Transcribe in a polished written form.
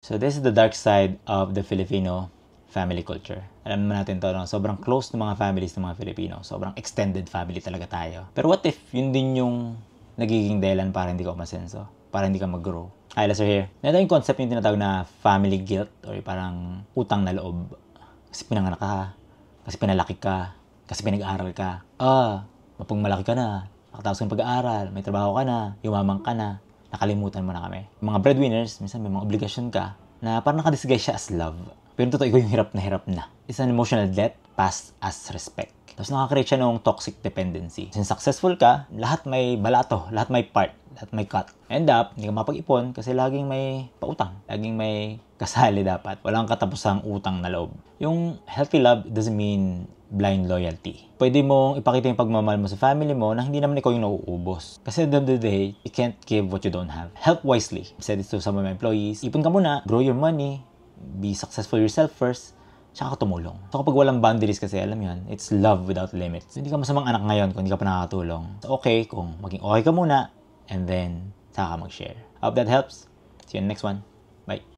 So this is the dark side of the Filipino family culture. Alam naman natin to, no? Sobrang close ng mga families ng mga Filipino. Sobrang extended family talaga tayo. Pero what if yun din yung nagiging dahilan para hindi ka umasenso? Para hindi ka mag-grow? Hi, Lester here. Ito yung concept yung tinatawag na family guilt or parang utang na loob. Kasi pinanganak ka, kasi pinalaki ka, kasi pinag-aaral ka. Mapang malaki ka na, nakatapos ka ng pag-aaral, may trabaho ka na, yumaman ka na, nakalimutan mo na kami. Mga breadwinners, minsan may mga obligasyon ka na parang nakadisguise siya as love. Pero totoo, ikaw yung hirap na. It's an emotional debt passed as respect. Tapos nakakreate siya ng toxic dependency. Since successful ka, lahat may balato, lahat may part, lahat may cut. End up, hindi ka mapag-ipon kasi laging may pautang, laging may kasali dapat. Walang katapusang utang na loob. Yung healthy love doesn't mean blind loyalty. Pwede mong ipakita yung pagmamahal mo sa family mo na hindi naman ikaw yung nauubos. Kasi at the end of the day, you can't give what you don't have. Help wisely. I said this to some of my employees. Ipon ka muna, grow your money, be successful yourself first, tsaka ka tumulong. So kapag walang boundaries kasi, alam yun, it's love without limits. Hindi ka masamang anak ngayon kung hindi ka pa nakakatulong. So okay, kung maging okay ka muna, and then, saka ka mag-share. I hope that helps. See you in the next one. Bye.